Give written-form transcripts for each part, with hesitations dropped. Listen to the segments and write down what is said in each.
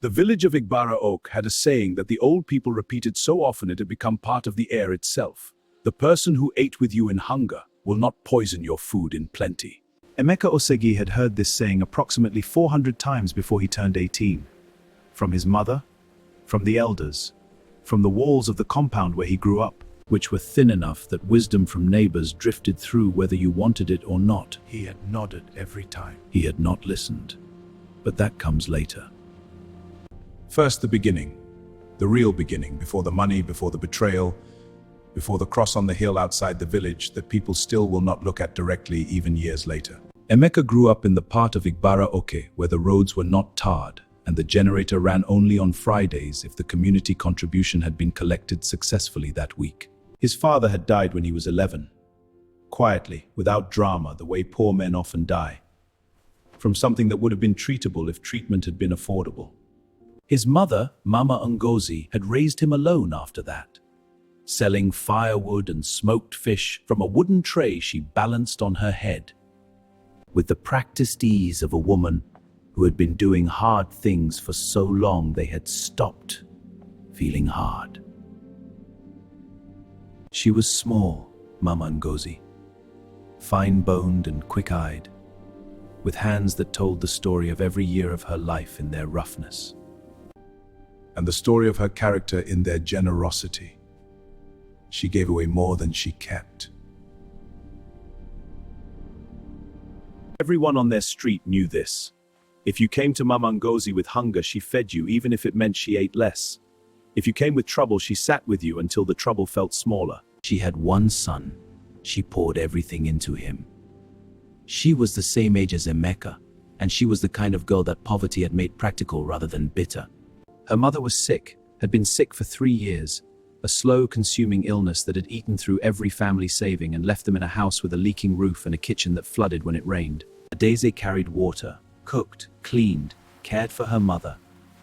The village of Igbara Oak had a saying that the old people repeated so often it had become part of the air itself. The person who ate with you in hunger will not poison your food in plenty. Emeka Osegi had heard this saying approximately 400 times before he turned 18. From his mother, from the elders, from the walls of the compound where he grew up, which were thin enough that wisdom from neighbors drifted through whether you wanted it or not. He had nodded every time. He had not listened. But that comes later. First, the beginning. The real beginning, before the money, before the betrayal, before the cross on the hill outside the village that people still will not look at directly even years later. Emeka grew up in the part of Igbara Oke where the roads were not tarred, and the generator ran only on Fridays if the community contribution had been collected successfully that week. His father had died when he was 11. Quietly, without drama, the way poor men often die. From something that would have been treatable if treatment had been affordable. His mother, Mama Ngozi, had raised him alone after that, selling firewood and smoked fish from a wooden tray she balanced on her head, with the practiced ease of a woman who had been doing hard things for so long they had stopped feeling hard. She was small, Mama Ngozi, fine-boned and quick-eyed, with hands that told the story of every year of her life in their roughness, and the story of her character in their generosity. She gave away more than she kept. Everyone on their street knew this. If you came to Mama Ngozi with hunger, she fed you, even if it meant she ate less. If you came with trouble, she sat with you until the trouble felt smaller. She had one son. She poured everything into him. She was the same age as Emeka, and she was the kind of girl that poverty had made practical rather than bitter. Her mother was sick, had been sick for 3 years, a slow, consuming illness that had eaten through every family saving and left them in a house with a leaking roof and a kitchen that flooded when it rained. Adeze carried water, cooked, cleaned, cared for her mother,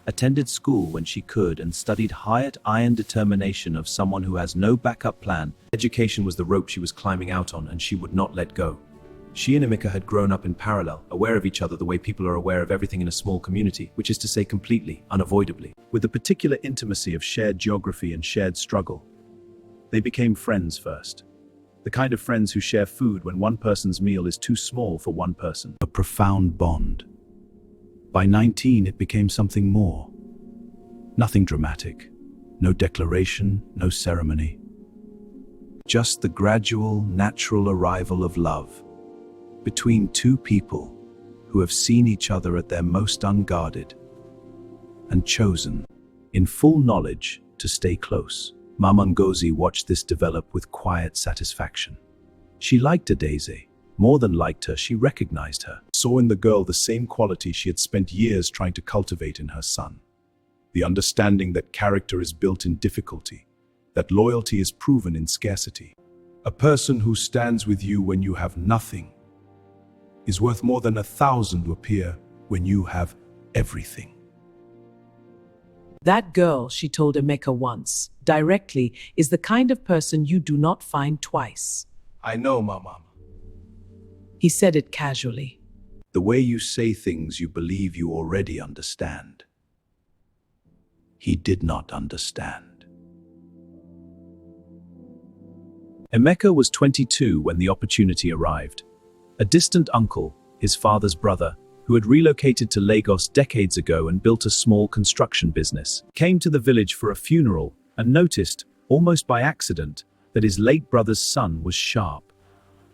attended school when she could, and studied high iron determination of someone who has no backup plan. Education was the rope she was climbing out on, and she would not let go. She and Emeka had grown up in parallel, aware of each other the way people are aware of everything in a small community, which is to say completely, unavoidably, with the particular intimacy of shared geography and shared struggle. They became friends first. The kind of friends who share food when one person's meal is too small for one person. A profound bond. By 19, it became something more. Nothing dramatic. No declaration, no ceremony. Just the gradual, natural arrival of love between two people who have seen each other at their most unguarded and chosen, in full knowledge, to stay close. Mama Ngozi watched this develop with quiet satisfaction. She liked Adeze. More than liked her, she recognized her, saw in the girl the same quality she had spent years trying to cultivate in her son. The understanding that character is built in difficulty, that loyalty is proven in scarcity. A person who stands with you when you have nothing is worth more than 1,000 who appear when you have everything. That girl, she told Emeka once, directly, is the kind of person you do not find twice. I know, Mama. He said it casually. The way you say things you believe you already understand. He did not understand. Emeka was 22 when the opportunity arrived. A distant uncle, his father's brother, who had relocated to Lagos decades ago and built a small construction business, came to the village for a funeral and noticed, almost by accident, that his late brother's son was sharp.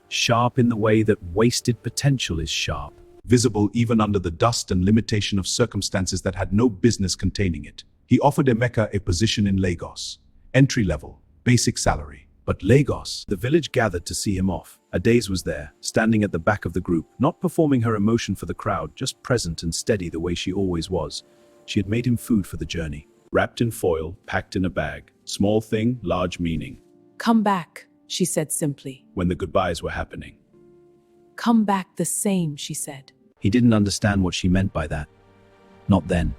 Sharp in the way that wasted potential is sharp, visible even under the dust and limitation of circumstances that had no business containing it. He offered Emeka a position in Lagos, entry level, basic salary. But Lagos, the village gathered to see him off. Adeze was there, standing at the back of the group, not performing her emotion for the crowd, just present and steady the way she always was. She had made him food for the journey, wrapped in foil, packed in a bag. Small thing, large meaning. Come back, she said simply. When the goodbyes were happening. Come back the same, she said. He didn't understand what she meant by that. Not then.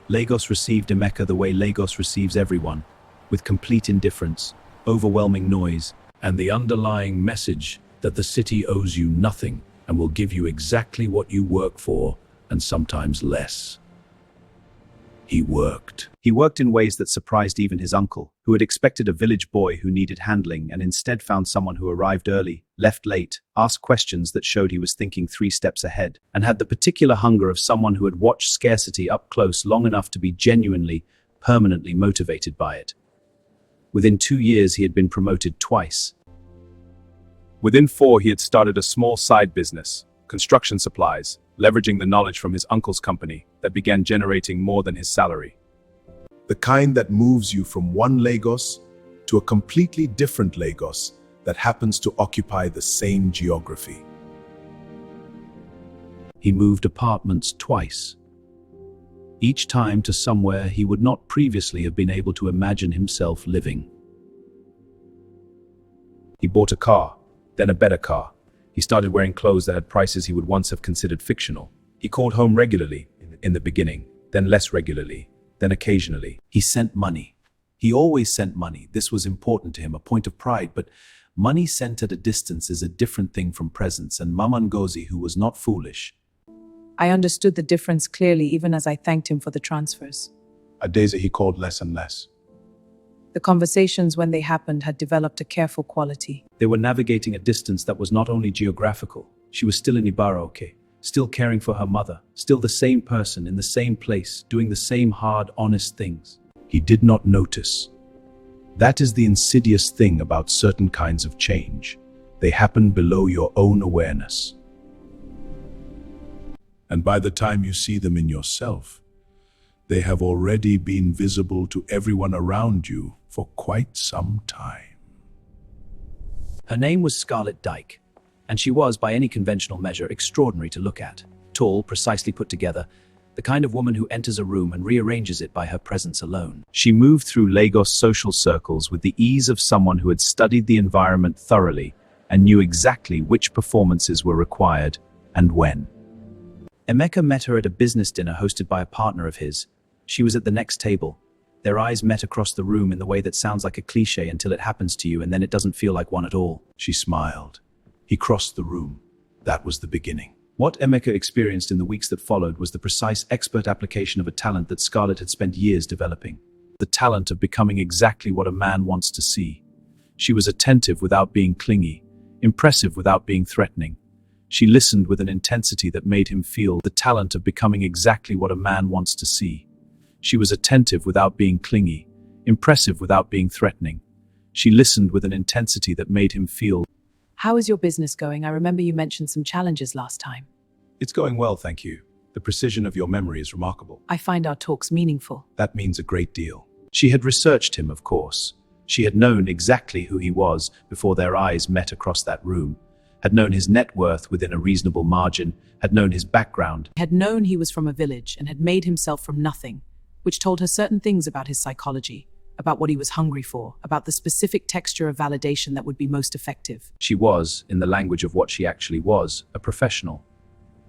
Lagos received Emeka the way Lagos receives everyone, with complete indifference, overwhelming noise, and the underlying message that the city owes you nothing and will give you exactly what you work for, and sometimes less. He worked. He worked in ways that surprised even his uncle, who had expected a village boy who needed handling and instead found someone who arrived early, left late, asked questions that showed he was thinking 3 steps ahead, and had the particular hunger of someone who had watched scarcity up close long enough to be genuinely, permanently motivated by it. Within 2 years, he had been promoted twice. Within 4, he had started a small side business, construction supplies, leveraging the knowledge from his uncle's company that began generating more than his salary. The kind that moves you from one Lagos to a completely different Lagos that happens to occupy the same geography. He moved apartments twice, each time to somewhere he would not previously have been able to imagine himself living. He bought a car, then a better car. He started wearing clothes that had prices he would once have considered fictional. He called home regularly, in the beginning, then less regularly, then occasionally. He sent money. He always sent money. This was important to him, a point of pride, but money sent at a distance is a different thing from presents, and Mama Ngozi, who was not foolish. I understood the difference clearly even as I thanked him for the transfers. Adeza he called less and less. The conversations when they happened had developed a careful quality. They were navigating a distance that was not only geographical. She was still in Ibarra, still caring for her mother, still the same person in the same place, doing the same hard, honest things. He did not notice. That is the insidious thing about certain kinds of change. They happen below your own awareness. And by the time you see them in yourself, they have already been visible to everyone around you for quite some time. Her name was Scarlett Dyke, and she was, by any conventional measure, extraordinary to look at. Tall, precisely put together, the kind of woman who enters a room and rearranges it by her presence alone. She moved through Lagos social circles with the ease of someone who had studied the environment thoroughly and knew exactly which performances were required and when. Emeka met her at a business dinner hosted by a partner of his. She was at the next table. Their eyes met across the room in the way that sounds like a cliche until it happens to you, and then it doesn't feel like one at all. She smiled. He crossed the room. That was the beginning. What Emeka experienced in the weeks that followed was the precise expert application of a talent that Scarlett had spent years developing. The talent of becoming exactly what a man wants to see. She was attentive without being clingy, impressive without being threatening. She listened with an intensity that made him feel the talent of becoming exactly what a man wants to see. She was attentive without being clingy, impressive without being threatening. She listened with an intensity that made him feel. How is your business going? I remember you mentioned some challenges last time. It's going well, thank you. The precision of your memory is remarkable. I find our talks meaningful. That means a great deal. She had researched him, of course. She had known exactly who he was before their eyes met across that room, had known his net worth within a reasonable margin, had known his background. Had known he was from a village and had made himself from nothing, which told her certain things about his psychology, about what he was hungry for, about the specific texture of validation that would be most effective. She was, in the language of what she actually was, a professional.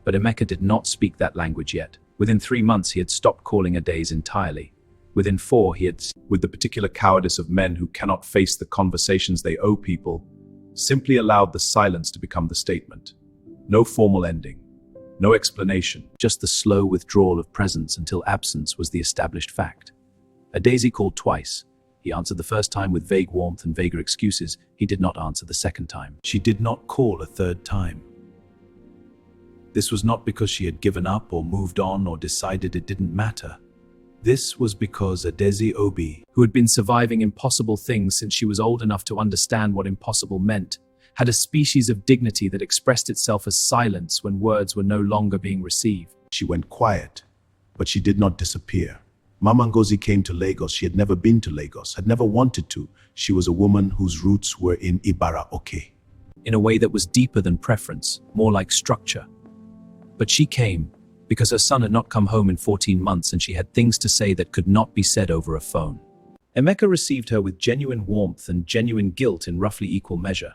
But Emeka did not speak that language yet. Within 3 months, he had stopped calling her days entirely. Within 4, he had, with the particular cowardice of men who cannot face the conversations they owe people, simply allowed the silence to become the statement. No formal ending. No explanation. Just the slow withdrawal of presence until absence was the established fact. Adezi called twice. He answered the first time with vague warmth and vaguer excuses. He did not answer the second time. She did not call a third time. This was not because she had given up or moved on or decided it didn't matter. This was because Adezi Obi, who had been surviving impossible things since she was old enough to understand what impossible meant, had a species of dignity that expressed itself as silence when words were no longer being received. She went quiet, but she did not disappear. Mama Ngozi came to Lagos. She had never been to Lagos, had never wanted to. She was a woman whose roots were in Ibarra, in a way that was deeper than preference, more like structure. But she came because her son had not come home in 14 months and she had things to say that could not be said over a phone. Emeka received her with genuine warmth and genuine guilt in roughly equal measure.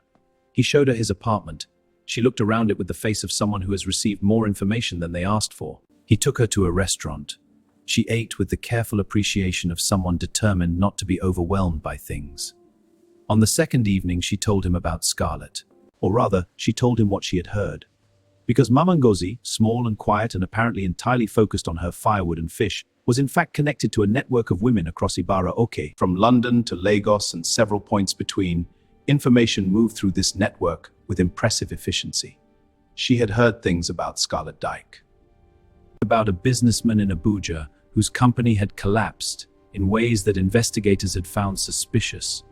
He showed her his apartment. She looked around it with the face of someone who has received more information than they asked for. He took her to a restaurant. She ate with the careful appreciation of someone determined not to be overwhelmed by things. On the second evening, she told him about Scarlett. Or rather, she told him what she had heard. Because Mama Ngozi, small and quiet and apparently entirely focused on her firewood and fish, was in fact connected to a network of women across Ibarra-Oke. From London to Lagos and several points between, information moved through this network with impressive efficiency. She had heard things about Scarlett Dyke. About a businessman in Abuja whose company had collapsed in ways that investigators had found suspicious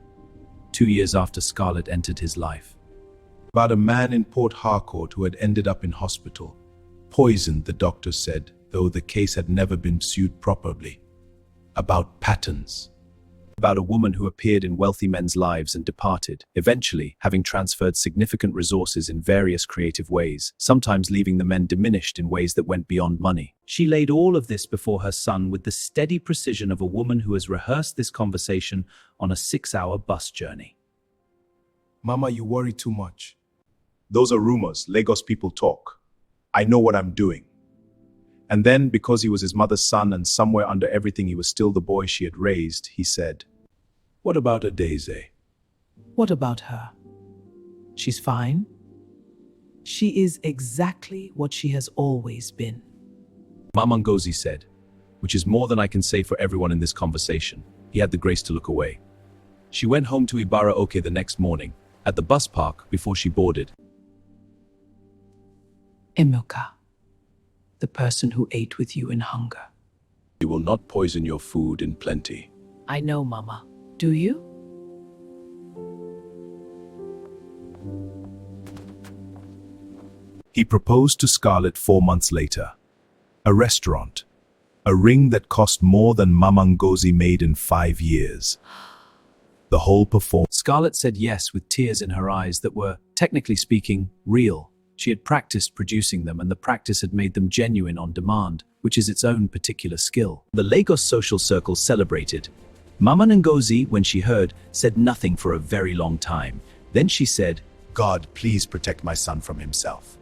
2 years after Scarlett entered his life. About a man in Port Harcourt who had ended up in hospital. Poisoned, the doctor said, though the case had never been pursued properly. About patterns. About a woman who appeared in wealthy men's lives and departed, eventually having transferred significant resources in various creative ways, sometimes leaving the men diminished in ways that went beyond money. She laid all of this before her son with the steady precision of a woman who has rehearsed this conversation on a 6-hour bus journey. Mama, you worry too much. Those are rumors. Lagos people talk. I know what I'm doing. And then, because he was his mother's son and somewhere under everything he was still the boy she had raised, he said, What about Adeze? What about her? She's fine. She is exactly what she has always been. Mama Ngozi said, which is more than I can say for everyone in this conversation. He had the grace to look away. She went home to Ibarra-Oke the next morning, at the bus park before she boarded. Emeka, the person who ate with you in hunger. You will not poison your food in plenty. I know, Mama. Do you? He proposed to Scarlett 4 months later. A restaurant. A ring that cost more than Mama Ngozi made in 5 years. The whole performance. Scarlett said yes with tears in her eyes that were, technically speaking, real. She had practiced producing them, and the practice had made them genuine on demand, which is its own particular skill. The Lagos social circle celebrated. Mama Ngozi, when she heard, said nothing for a very long time. Then she said, God, please protect my son from himself.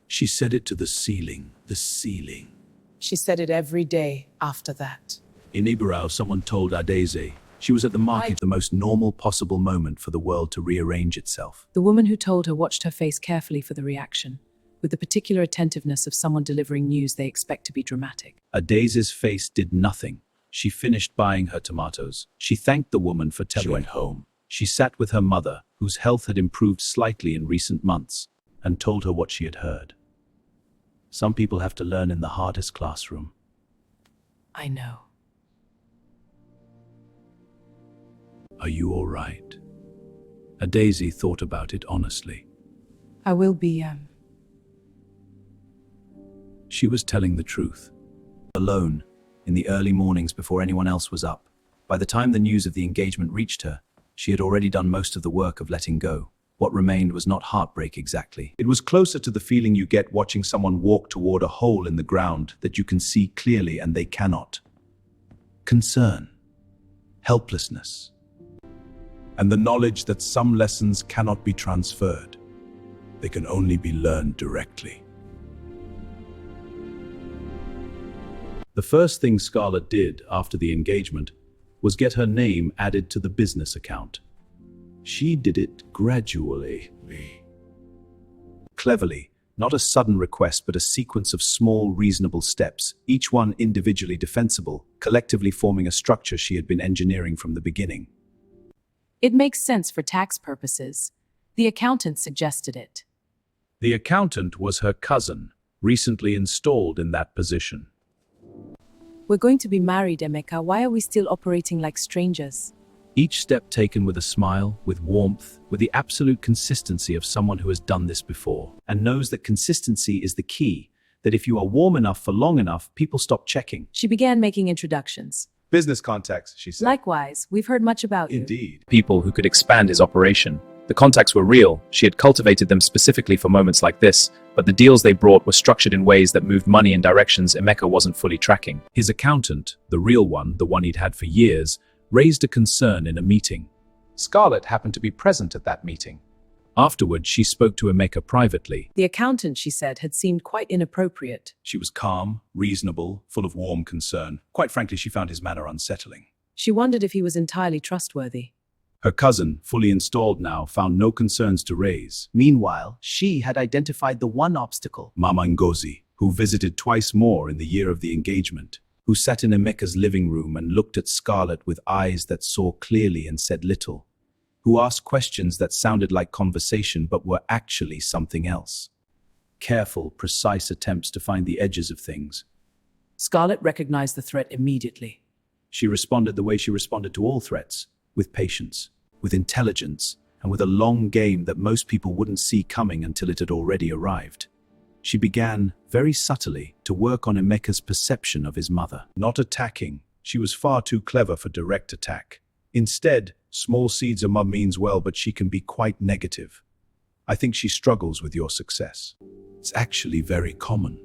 She said it to the ceiling, the ceiling. She said it every day after that. In Ibarra, someone told Adeze she was at the market, the most normal possible moment for the world to rearrange itself. The woman who told her watched her face carefully for the reaction, with the particular attentiveness of someone delivering news they expect to be dramatic. Adeze's face did nothing. She finished buying her tomatoes. She thanked the woman for telling her. She went home. She sat with her mother, whose health had improved slightly in recent months, and told her what she had heard. Some people have to learn in the hardest classroom. I know. Are you all right? Adeze thought about it honestly. I will be, She was telling the truth. Alone, in the early mornings before anyone else was up. By the time the news of the engagement reached her, she had already done most of the work of letting go. What remained was not heartbreak exactly. It was closer to the feeling you get watching someone walk toward a hole in the ground that you can see clearly and they cannot. Concern. Helplessness. And the knowledge that some lessons cannot be transferred. They can only be learned directly. The first thing Scarlett did after the engagement was get her name added to the business account. She did it gradually. Cleverly, not a sudden request, but a sequence of small, reasonable steps, each one individually defensible, collectively forming a structure she had been engineering from the beginning. It makes sense for tax purposes. The accountant suggested it. The accountant was her cousin, recently installed in that position. We're going to be married, Emeka. Why are we still operating like strangers? Each step taken with a smile, with warmth, with the absolute consistency of someone who has done this before, and knows that consistency is the key, that if you are warm enough for long enough, people stop checking. She began making introductions. Business contacts, she said. Likewise, we've heard much about you. Indeed. People who could expand his operation. The contacts were real. She had cultivated them specifically for moments like this, but the deals they brought were structured in ways that moved money in directions Emeka wasn't fully tracking. His accountant, the real one, the one he'd had for years, raised a concern in a meeting. Scarlett happened to be present at that meeting. Afterward, she spoke to Emeka privately. The accountant, she said, had seemed quite inappropriate. She was calm, reasonable, full of warm concern. Quite frankly, she found his manner unsettling. She wondered if he was entirely trustworthy. Her cousin, fully installed now, found no concerns to raise. Meanwhile, she had identified the one obstacle. Mama Ngozi, who visited twice more in the year of the engagement, who sat in Emeka's living room and looked at Scarlett with eyes that saw clearly and said little, who asked questions that sounded like conversation but were actually something else. Careful, precise attempts to find the edges of things. Scarlett recognized the threat immediately. She responded the way she responded to all threats, with patience, with intelligence, and with a long game that most people wouldn't see coming until it had already arrived. She began, very subtly, to work on Emeka's perception of his mother. Not attacking. She was far too clever for direct attack. Instead, small seeds of mum means well, but she can be quite negative. I think she struggles with your success. It's actually very common.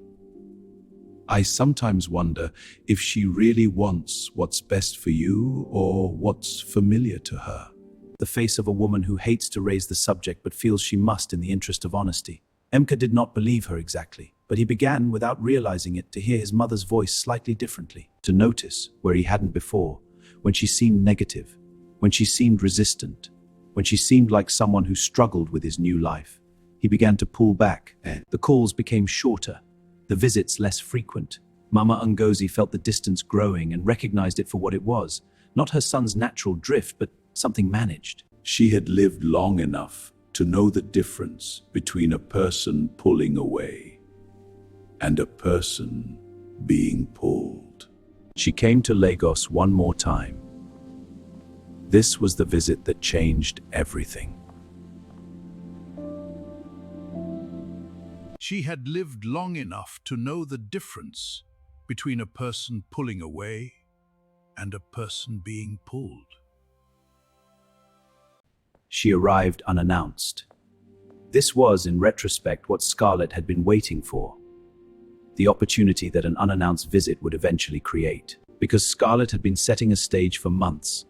I sometimes wonder if she really wants what's best for you or what's familiar to her. The face of a woman who hates to raise the subject but feels she must in the interest of honesty. Emeka did not believe her exactly, but he began, without realizing it, to hear his mother's voice slightly differently, to notice, where he hadn't before, when she seemed negative, when she seemed resistant, when she seemed like someone who struggled with his new life. He began to pull back. The calls became shorter, the visits less frequent. Mama Ngozi felt the distance growing and recognized it for what it was, not her son's natural drift, but something managed. She had lived long enough to know the difference between a person pulling away and a person being pulled. She came to Lagos one more time. This was the visit that changed everything. She had lived long enough to know the difference between a person pulling away and a person being pulled. She arrived unannounced. This was, in retrospect, what Scarlett had been waiting for. The opportunity that an unannounced visit would eventually create. Because Scarlett had been setting a stage for months,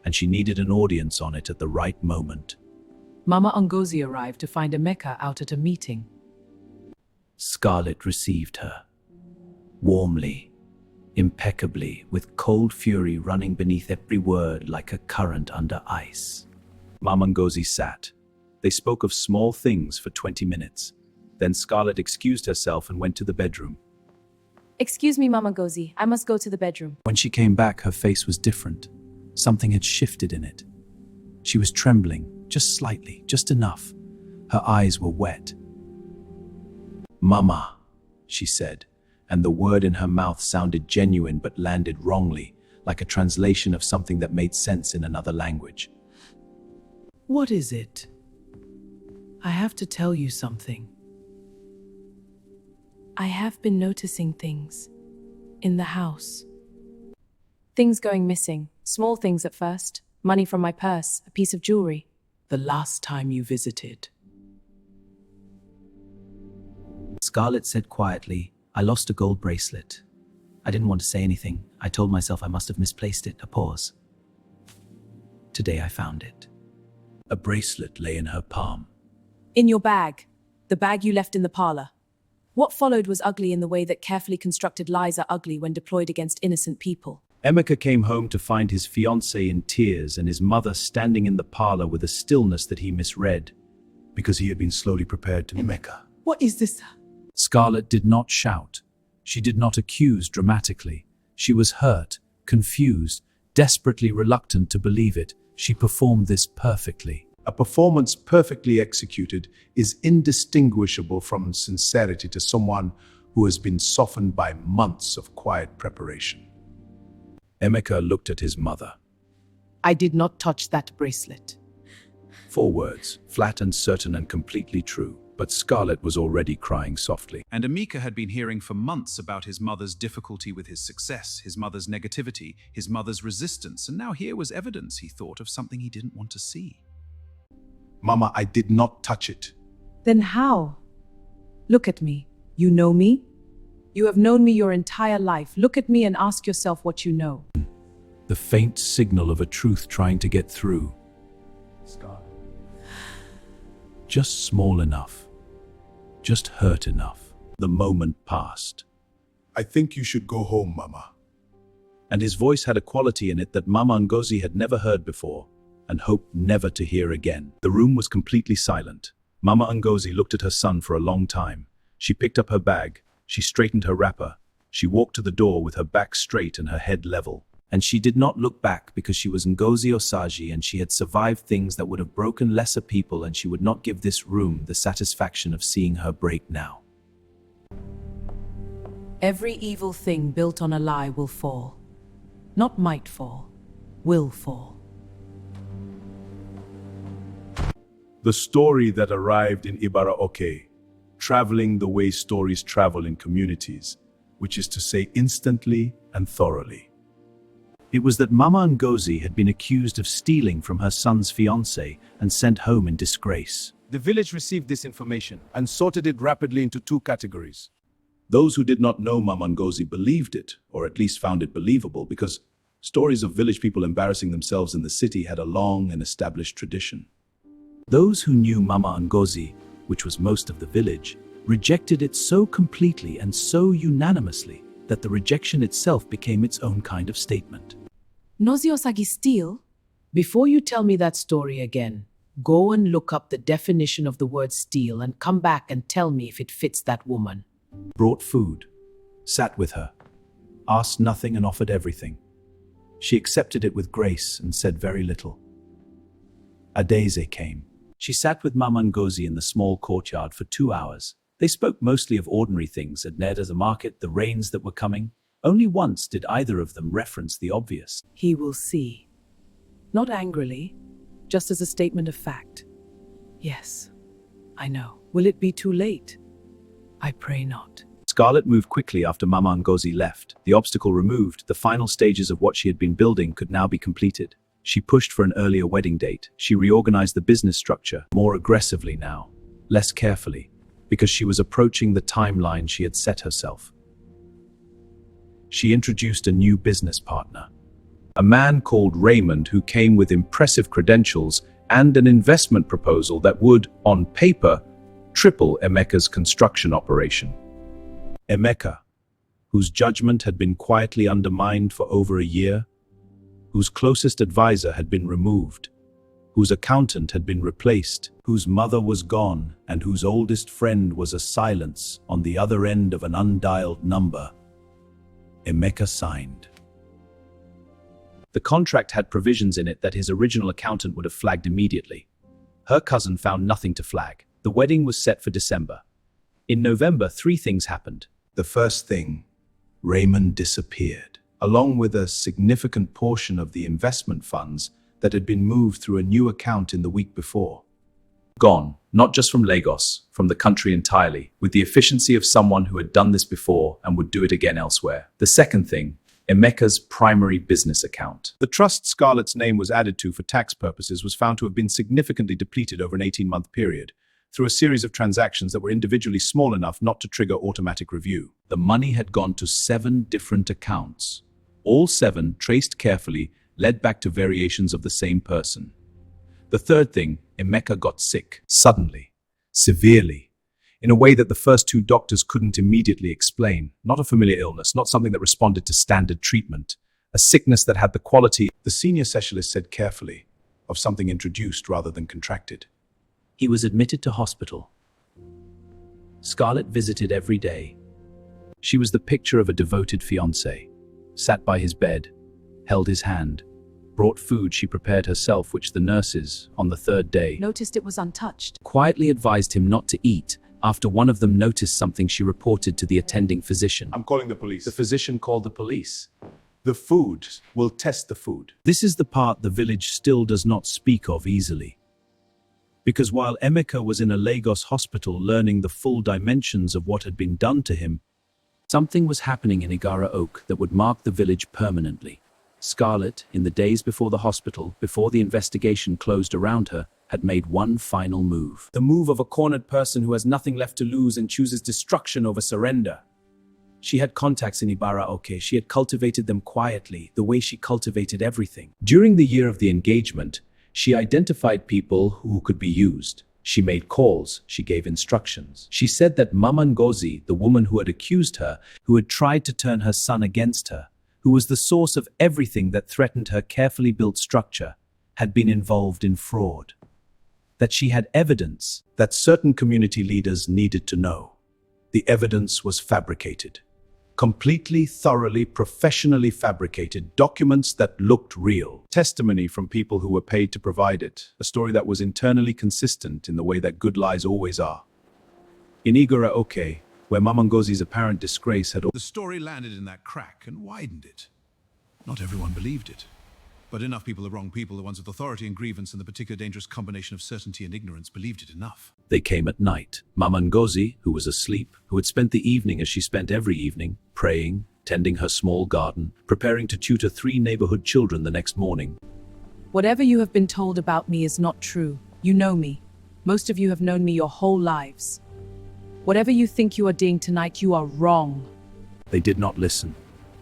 and she needed an audience on it at the right moment. Mama Ngozi arrived to find Emeka out at a meeting. Scarlett received her. Warmly, impeccably, with cold fury running beneath every word like a current under ice. Mama Ngozi sat. They spoke of small things for 20 minutes. Then Scarlett excused herself and went to the bedroom. Excuse me, Mama Ngozi. I must go to the bedroom. When she came back, her face was different. Something had shifted in it. She was trembling, just slightly, just enough. Her eyes were wet. "Mama," she said, and the word in her mouth sounded genuine but landed wrongly, like a translation of something that made sense in another language. What is it? I have to tell you something. I have been noticing things in the house. Things going missing. Small things at first. Money from my purse, a piece of jewelry. The last time you visited. Scarlett said quietly, "I lost a gold bracelet. I didn't want to say anything. I told myself I must have misplaced it." A pause. "Today I found it." A bracelet lay in her palm. In your bag. The bag you left in the parlor. What followed was ugly in the way that carefully constructed lies are ugly when deployed against innocent people. Emeka came home to find his fiancée in tears and his mother standing in the parlor with a stillness that he misread, because he had been slowly prepared to Emeka. What is this? Scarlett did not shout. She did not accuse dramatically. She was hurt, confused, desperately reluctant to believe it. She performed this perfectly. A performance perfectly executed is indistinguishable from sincerity to someone who has been softened by months of quiet preparation. Emeka looked at his mother. I did not touch that bracelet. 4 words, flat and certain and completely true. But Scarlett was already crying softly. And Emeka had been hearing for months about his mother's difficulty with his success, his mother's negativity, his mother's resistance, and now here was evidence, he thought, of something he didn't want to see. Mama, I did not touch it. Then how? Look at me. You know me? You have known me your entire life. Look at me and ask yourself what you know. The faint signal of a truth trying to get through. Scarlett. Just small enough. Just hurt enough. The moment passed. I think you should go home, Mama. And his voice had a quality in it that Mama Ngozi had never heard before, and hoped never to hear again. The room was completely silent. Mama Ngozi looked at her son for a long time. She picked up her bag. She straightened her wrapper. She walked to the door with her back straight and her head level. And she did not look back because she was Ngozi Osagie and she had survived things that would have broken lesser people, and she would not give this room the satisfaction of seeing her break now. Every evil thing built on a lie will fall. Not might fall, will fall. The story that arrived in Ibara-Oke, traveling the way stories travel in communities, which is to say instantly and thoroughly. It was that Mama Ngozi had been accused of stealing from her son's fiancée and sent home in disgrace. The village received this information and sorted it rapidly into two categories. Those who did not know Mama Ngozi believed it, or at least found it believable, because stories of village people embarrassing themselves in the city had a long and established tradition. Those who knew Mama Ngozi, which was most of the village, rejected it so completely and so unanimously that the rejection itself became its own kind of statement. Ngozi Osagie steal? Before you tell me that story again, go and look up the definition of the word steal and come back and tell me if it fits that woman. Brought food, sat with her, asked nothing and offered everything. She accepted it with grace and said very little. Adeze came. She sat with Mama Ngozi in the small courtyard for 2 hours. They spoke mostly of ordinary things, Adneda, the market, the rains that were coming. Only once did either of them reference the obvious. He will see. Not angrily, just as a statement of fact. Yes, I know. Will it be too late? I pray not. Scarlett moved quickly after Mama Ngozi left. The obstacle removed, the final stages of what she had been building could now be completed. She pushed for an earlier wedding date. She reorganized the business structure, more aggressively now, less carefully, because she was approaching the timeline she had set herself. She introduced a new business partner, a man called Raymond, who came with impressive credentials and an investment proposal that would, on paper, triple Emeka's construction operation. Emeka, whose judgment had been quietly undermined for over a year, whose closest advisor had been removed, whose accountant had been replaced, whose mother was gone, and whose oldest friend was a silence on the other end of an undialed number. Emeka signed. The contract had provisions in it that his original accountant would have flagged immediately. Her cousin found nothing to flag. The wedding was set for December. In November, 3 things happened. The first thing, Raymond disappeared, along with a significant portion of the investment funds that had been moved through a new account in the week before. Gone, not just from Lagos, from the country entirely, with the efficiency of someone who had done this before and would do it again elsewhere. The second thing, Emeka's primary business account. The trust Scarlett's name was added to for tax purposes was found to have been significantly depleted over an 18-month period, through a series of transactions that were individually small enough not to trigger automatic review. The money had gone to 7 different accounts. All 7, traced carefully, led back to variations of the same person. The third thing, Emeka got sick, suddenly, severely, in a way that the first 2 doctors couldn't immediately explain. Not a familiar illness, not something that responded to standard treatment. A sickness that had the quality, the senior specialist said carefully, of something introduced rather than contracted. He was admitted to hospital. Scarlett visited every day. She was the picture of a devoted fiancé. Sat by his bed, held his hand, brought food she prepared herself, which the nurses, on the 3rd day, Noticed it was untouched. quietly advised him not to eat after one of them noticed something she reported to the attending physician. I'm calling the police. The physician called the police. The food will test the food. This is the part the village still does not speak of easily. Because while Emeka was in a Lagos hospital learning the full dimensions of what had been done to him, something was happening in Igara Oak that would mark the village permanently. Scarlett, in the days before the hospital, before the investigation closed around her, had made one final move. The move of a cornered person who has nothing left to lose and chooses destruction over surrender. She had contacts in Ibara-Oke. She had cultivated them quietly, the way she cultivated everything. During the year of the engagement, she identified people who could be used. She made calls, she gave instructions. She said that Mama Ngozi, the woman who had accused her, who had tried to turn her son against her, who was the source of everything that threatened her carefully built structure, had been involved in fraud. That she had evidence that certain community leaders needed to know. The evidence was fabricated. Completely, thoroughly, professionally fabricated documents that looked real. Testimony from people who were paid to provide it. A story that was internally consistent in the way that good lies always are. In Igara Oke, where Mama Ngozi's apparent disgrace had... The story landed in that crack and widened it. Not everyone believed it. But enough people, the wrong people, the ones with authority and grievance and the particular dangerous combination of certainty and ignorance, believed it enough. They came at night. Mama Ngozi, who was asleep, who had spent the evening as she spent every evening, praying, tending her small garden, preparing to tutor 3 neighborhood children the next morning. Whatever you have been told about me is not true. You know me. Most of you have known me your whole lives. Whatever you think you are doing tonight, you are wrong. They did not listen.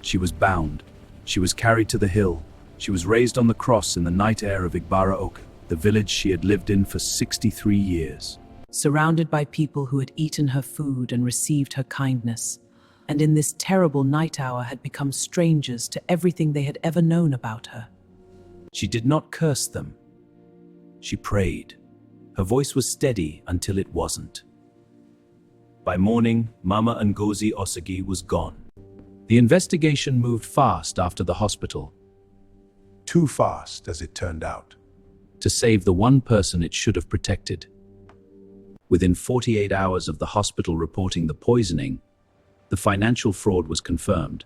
She was bound. She was carried to the hill. She was raised on the cross in the night air of Igbara Oke, the village she had lived in for 63 years. Surrounded by people who had eaten her food and received her kindness, and in this terrible night hour had become strangers to everything they had ever known about her. She did not curse them. She prayed. Her voice was steady until it wasn't. By morning, Mama Ngozi Osagi was gone. The investigation moved fast after the hospital. Too fast, as it turned out. To save the one person it should have protected. Within 48 hours of the hospital reporting the poisoning, the financial fraud was confirmed.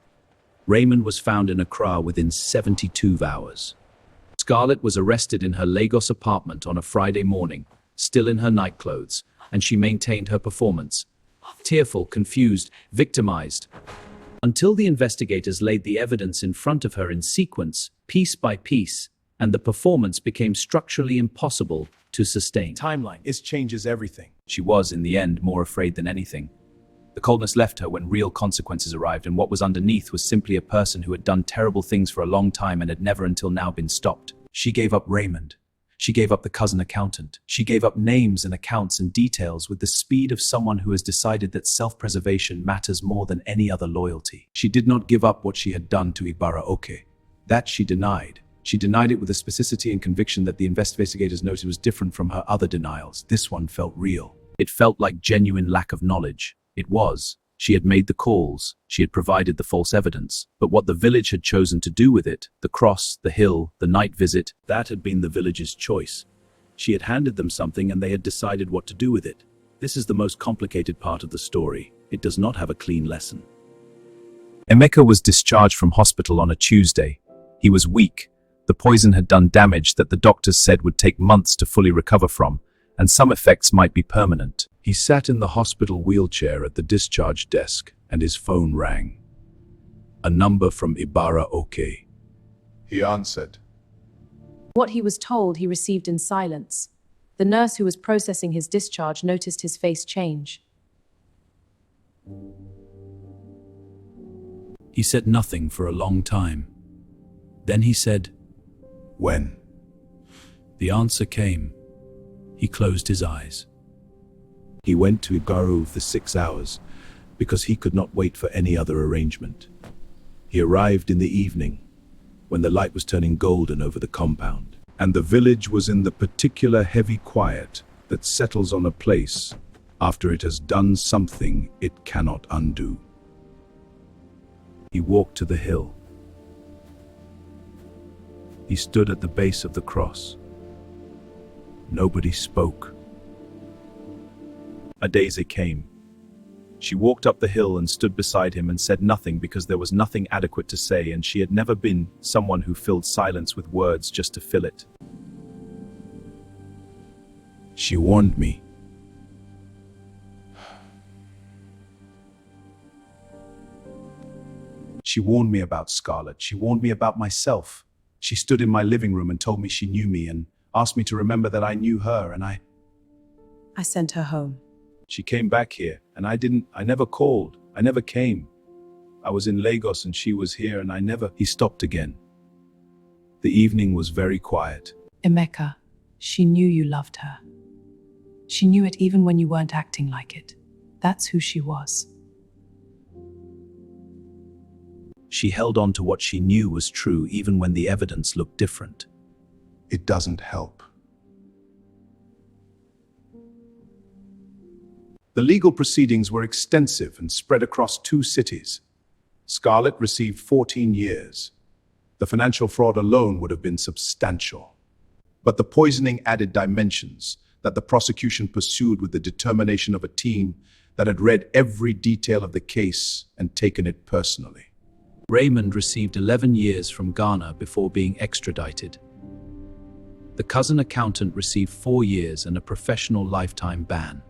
Raymond was found in Accra within 72 hours. Scarlett was arrested in her Lagos apartment on a Friday morning, still in her nightclothes, and she maintained her performance. Tearful, confused, victimized. Until the investigators laid the evidence in front of her in sequence, piece by piece, and the performance became structurally impossible to sustain. Timeline. It changes everything. She was, in the end, more afraid than anything. The coldness left her when real consequences arrived, and what was underneath was simply a person who had done terrible things for a long time and had never until now been stopped. She gave up Raymond. She gave up the cousin accountant. She gave up names and accounts and details with the speed of someone who has decided that self-preservation matters more than any other loyalty. She did not give up what she had done to Igbara Oke. That she denied. She denied it with a specificity and conviction that the investigators noted was different from her other denials. This one felt real. It felt like genuine lack of knowledge. It was. She had made the calls. She had provided the false evidence. But what the village had chosen to do with it, the cross, the hill, the night visit, that had been the village's choice. She had handed them something and they had decided what to do with it. This is the most complicated part of the story. It does not have a clean lesson. Emeka was discharged from hospital on a Tuesday. He was weak. The poison had done damage that the doctors said would take months to fully recover from, and some effects might be permanent. He sat in the hospital wheelchair at the discharge desk, and his phone rang. A number from Igbara Oke. He answered. What he was told he received in silence. The nurse who was processing his discharge noticed his face change. He said nothing for a long time. Then he said, When? The answer came. He closed his eyes. He went to Igaru for 6 hours because he could not wait for any other arrangement. He arrived in the evening when the light was turning golden over the compound, and the village was in the particular heavy quiet that settles on a place after it has done something it cannot undo. He walked to the hill. He stood at the base of the cross. Nobody spoke. Adeze came. She walked up the hill and stood beside him and said nothing because there was nothing adequate to say, and she had never been someone who filled silence with words just to fill it. She warned me. She warned me about Scarlett. She warned me about myself. She stood in my living room and told me she knew me and asked me to remember that I knew her, and I sent her home. She came back here, and I never called. I never came. I was in Lagos and she was here, and He stopped again. The evening was very quiet. Emeka, she knew you loved her. She knew it even when you weren't acting like it. That's who she was. She held on to what she knew was true even when the evidence looked different. It doesn't help. The legal proceedings were extensive and spread across 2 cities. Scarlett received 14 years. The financial fraud alone would have been substantial. But the poisoning added dimensions that the prosecution pursued with the determination of a team that had read every detail of the case and taken it personally. Raymond received 11 years from Ghana before being extradited. The cousin accountant received 4 years and a professional lifetime ban.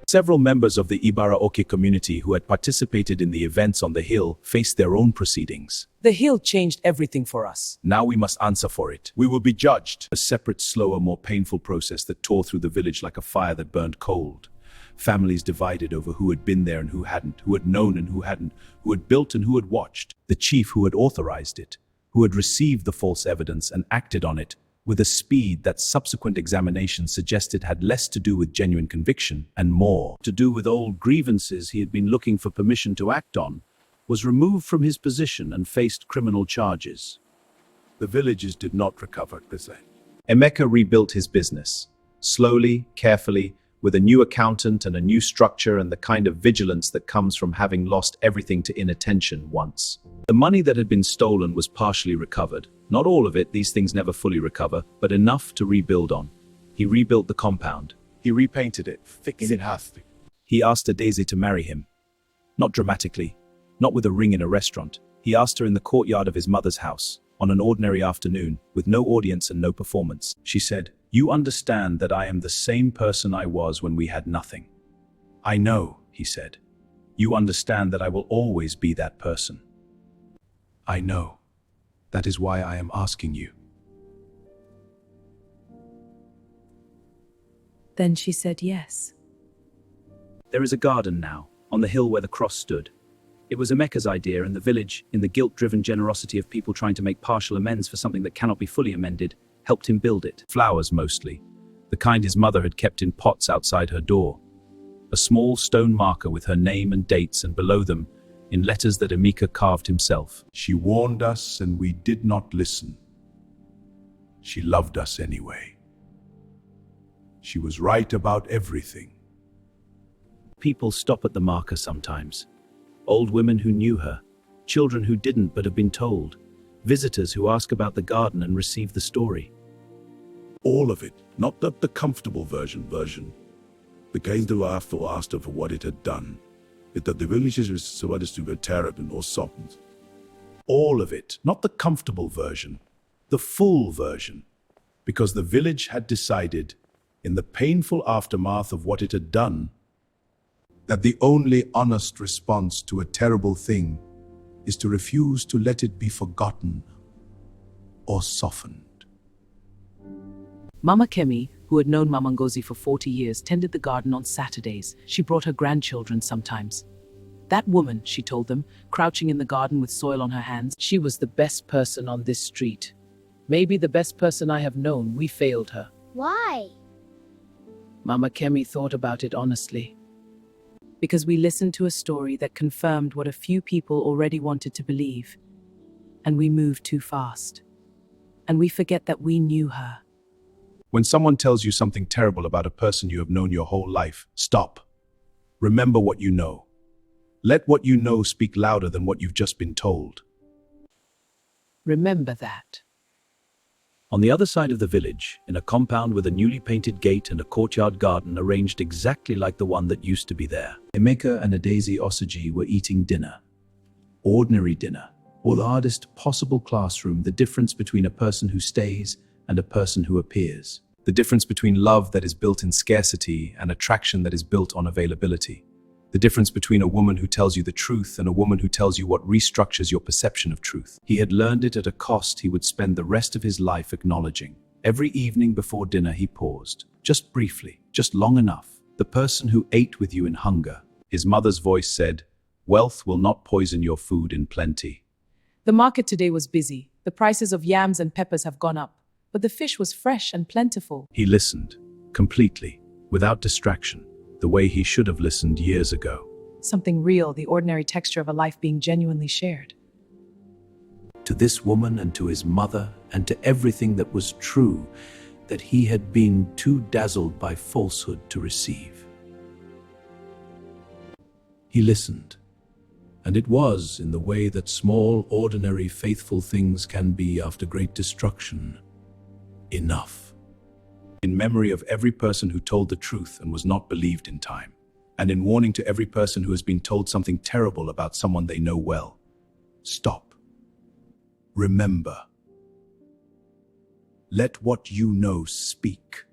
Several members of the Ibara-Oke community who had participated in the events on the hill faced their own proceedings. The hill changed everything for us. Now we must answer for it. We will be judged. A separate, slower, more painful process that tore through the village like a fire that burned cold. Families divided over who had been there and who hadn't, who had known and who hadn't, who had built and who had watched. The chief who had authorized it, who had received the false evidence and acted on it, with a speed that subsequent examination suggested had less to do with genuine conviction and more to do with old grievances he had been looking for permission to act on, was removed from his position and faced criminal charges. The villagers did not recover this. Emeka rebuilt his business, slowly, carefully, with a new accountant and a new structure and the kind of vigilance that comes from having lost everything to inattention once. The money that had been stolen was partially recovered. Not all of it, these things never fully recover, but enough to rebuild on. He rebuilt the compound. He repainted it, fixed it. He asked Adeze to marry him. Not dramatically, not with a ring in a restaurant. He asked her in the courtyard of his mother's house, on an ordinary afternoon, with no audience and no performance. She said, "You understand that I am the same person I was when we had nothing." "I know," he said. "You understand that I will always be that person." "I know. That is why I am asking you." Then she said yes. There is a garden now, on the hill where the cross stood. It was Emeka's idea, and the village, in the guilt-driven generosity of people trying to make partial amends for something that cannot be fully amended, helped him build it. Flowers mostly, the kind his mother had kept in pots outside her door. A small stone marker with her name and dates, and below them, in letters that Emeka carved himself. She warned us and we did not listen. She loved us anyway. She was right about everything. People stop at the marker sometimes. Old women who knew her, children who didn't but have been told, visitors who ask about the garden and receive the story. All of it, not the comfortable version. The kind who asked her for what it had done. It that the villagers were supposed to be terrible or softened. All of it, not the comfortable version, the full version. Because the village had decided, in the painful aftermath of what it had done, that the only honest response to a terrible thing is to refuse to let it be forgotten or softened. Mama Kemi, who had known Mama Ngozi for 40 years, tended the garden on Saturdays. She brought her grandchildren sometimes. That woman, she told them, crouching in the garden with soil on her hands, She was the best person on this street. Maybe the best person I have known. We failed her. Why? Mama Kemi thought about it honestly. because we listened to a story that confirmed what a few people already wanted to believe. And we moved too fast. And we forget that we knew her. When someone tells you something terrible about a person you have known your whole life, stop. Remember what you know. Let what you know speak louder than what you've just been told. Remember that. On the other side of the village, in a compound with a newly painted gate and a courtyard garden arranged exactly like the one that used to be there, Emeka and Adeze Osaji were eating dinner. Ordinary dinner, or the hardest possible classroom, the difference between a person who stays and a person who appears. The difference between love that is built in scarcity and attraction that is built on availability. The difference between a woman who tells you the truth and a woman who tells you what restructures your perception of truth. He had learned it at a cost he would spend the rest of his life acknowledging. Every evening before dinner he paused, just briefly, just long enough. The person who ate with you in hunger. His mother's voice said, "Wealth will not poison your food in plenty." The market today was busy. The prices of yams and peppers have gone up, but the fish was fresh and plentiful. He listened, completely, without distraction, the way he should have listened years ago. Something real, the ordinary texture of a life being genuinely shared. To this woman and to his mother and to everything that was true, that he had been too dazzled by falsehood to receive. He listened, And it was in the way that small, ordinary, faithful things can be after great destruction. Enough. In memory of every person who told the truth and was not believed in time, and in warning to every person who has been told something terrible about someone they know well. Stop. Remember. Let what you know speak.